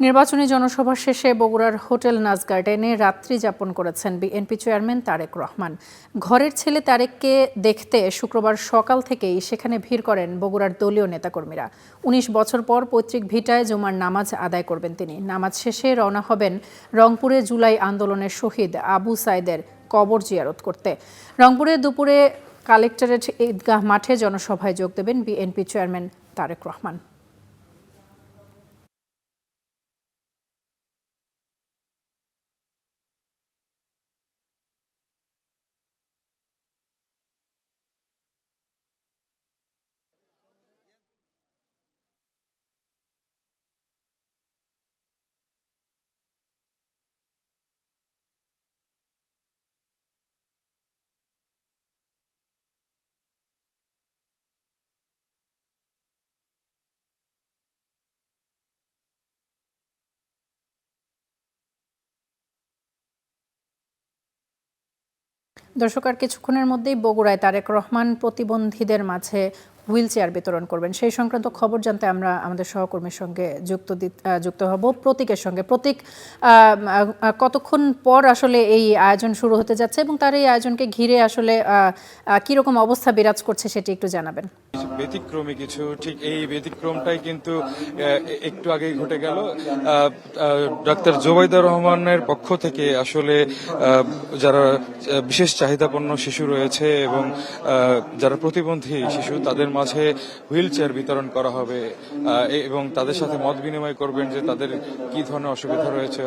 নির্বাচনী জনসভা শেষে বগুড়ার হোটেল নাজ গার্ডেনে রাত্রি যাপন করেছেন বিএনপি চেয়ারম্যান তারেক রহমান। ঘরের ছেলে তারেককে দেখতে শুক্রবার সকাল থেকেই সেখানে ভিড় করেন বগুড়ার দলীয় নেতাকর্মীরা। ১৯ বছর পর পৈতৃক ভিটায় জুমার নামাজ আদায় করবেন তিনি। নামাজ শেষে রওনা হবেন রংপুরে জুলাই আন্দোলনের শহীদ আবু সাইদের কবর জিয়ারত করতে। রংপুরে দুপুরে কালেক্টরেট ঈদগাহ মাঠে জনসভায় যোগ দেবেন বিএনপি চেয়ারম্যান তারেক রহমান। দর্শক, আর কিছুক্ষণের মধ্যেই বগুড়ায় তারেক রহমান প্রতিবন্ধীদের মাঝে হুইল চেয়ার বিতরণ করবেন। সেই সংক্রান্ত খবর জানতে আমরা আমাদের সহকর্মীর সঙ্গে যুক্ত হব প্রতীকের সঙ্গে। প্রতীক, কতক্ষণ পর আসলে এই আয়োজন শুরু হতে যাচ্ছে এবং তার এই আয়োজনকে ঘিরে আসলে কিরকম অবস্থা বিরাজ করছে সেটি একটু জানাবেন। ব্যতিক্রমী কিছু, ঠিক এই ব্যতিক্রমটাই কিন্তু একটু আগেই ঘটে গেল। ডাক্তার জোবাইদা রহমানের পক্ষ থেকে আসলে যারা বিশেষ চাহিদাপন্ন শিশু রয়েছে এবং যারা প্রতিবন্ধী শিশু তাদের মাঝে হুইল চেয়ার বিতরণ করা হবে এবং তাদের সাথে মত বিনিময় করবেন যে তাদের কি ধরনের অসুবিধা রয়েছে,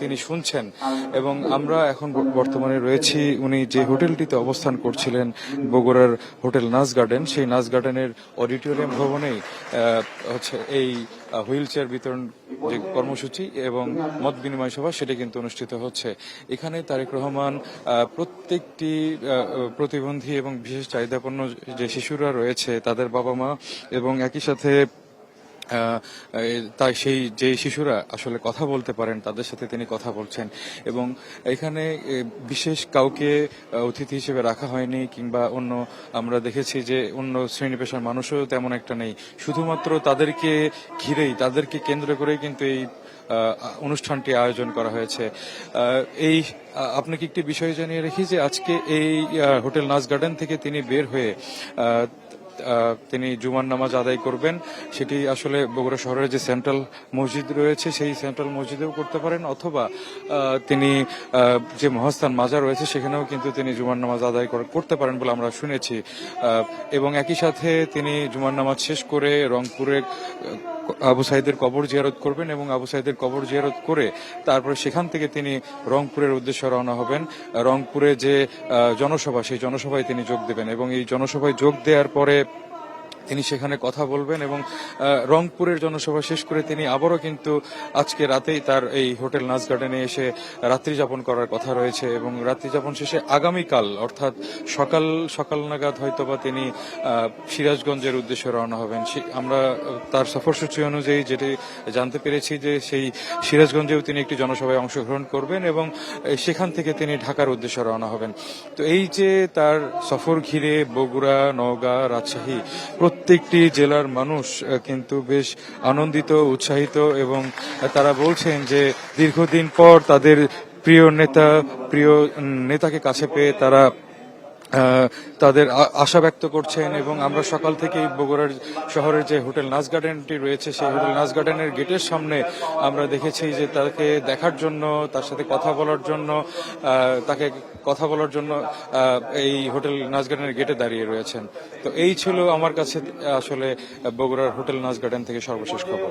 তিনি শুনছেন। এবং আমরা এখন বর্তমানে রয়েছি উনি যে হোটেলটিতে অবস্থান করছিলেন বগুড়ার হোটেল নাজ গার্ডেন, সেই নাজ গার্ডেনের অডিটোরিয়াম ভবনেই হচ্ছে এই হুইল চেয়ার বিতরণ যে কর্মসূচি এবং মত বিনিময় সভা সেটা কিন্তু অনুষ্ঠিত হচ্ছে। এখানে তারেক রহমান প্রত্যেকটি প্রতিবন্ধী এবং বিশেষ চাহিদাপন্ন যে শিশুরা রয়েছে তাদের বাবা মা এবং একই সাথে তাই সেই যে শিশুরা আসলে কথা বলতে পারেন তাদের সাথে তিনি কথা বলছেন। এবং এখানে বিশেষ কাউকে অতিথি হিসেবে রাখা হয়নি কিংবা অন্য আমরা দেখেছি যে অন্য শ্রেণী পেশার মানুষও তেমন একটা নেই, শুধুমাত্র তাদেরকে ঘিরেই তাদেরকে কেন্দ্র করেই কিন্তু এই অনুষ্ঠানটি আয়োজন করা হয়েছে। এই আপনাকে একটি বিষয় জানিয়ে রাখি যে আজকে এই হোটেল নাজ গার্ডেন থেকে তিনি বের হয়ে তিনি জুমার নামাজ আদায় করবেন। সেটি আসলে বগুড়া শহরের যে সেন্ট্রাল মসজিদ রয়েছে সেই সেন্ট্রাল মসজিদেও করতে পারেন, অথবা তিনি যে মহাস্থান মাজার রয়েছে সেখানেও কিন্তু তিনি জুমার নামাজ আদায় করতে পারেন বলে আমরা শুনেছি। এবং একই সাথে তিনি জুমার নামাজ শেষ করে রংপুরে আবু সাইদের কবর জিয়ারত করবেন এবং আবু সাইদের কবর জিয়ারত করে তারপরে সেখান থেকে তিনি রংপুরের উদ্দেশ্যে রওনা হবেন। রংপুরে যে জনসভা সেই জনসভায় তিনি যোগ দেবেন এবং এই জনসভায় যোগ দেওয়ার পরে তিনি সেখানে কথা বলবেন এবং রংপুরের জনসভা শেষ করে তিনি আবারও কিন্তু আজকে রাতেই তার এই হোটেল নাজ গার্ডেনে এসে রাত্রি যাপন করার কথা রয়েছে এবং রাত্রি যাপন শেষে আগামীকাল অর্থাৎ সকাল নাগাদ হয়তোবা তিনি সিরাজগঞ্জের উদ্দেশ্যে রওনা হবেন। আমরা তার সফরসূচি অনুযায়ী যেটি জানতে পেরেছি যে সেই সিরাজগঞ্জেও তিনি একটি জনসভায় অংশগ্রহণ করবেন এবং সেখান থেকে তিনি ঢাকার উদ্দেশ্যে রওনা হবেন। তো এই যে তার সফর ঘিরে বগুড়া, নওগাঁ, রাজশাহী প্রত্যেকটি জেলার মানুষ কিন্তু বেশ আনন্দিত, উৎসাহিত এবং তারা বলছেন যে দীর্ঘদিন পর তাদের প্রিয় নেতাকে কাছে পেয়ে তারা তাদের আশা ব্যক্ত করছেন। এবং আমরা সকাল থেকেই বগুড়ার শহরের যে হোটেল নাজ গার্ডেনটি রয়েছে সেই হোটেল নাজ গার্ডেনের গেটের সামনে আমরা দেখেছি যে তাকে দেখার জন্য, তার সাথে কথা বলার জন্য এই হোটেল নাজ গার্ডেনের গেটে দাঁড়িয়ে রয়েছেন। তো এই ছিল আমার কাছে আসলে বগুড়ার হোটেল নাজ গার্ডেন থেকে সর্বশেষ খবর।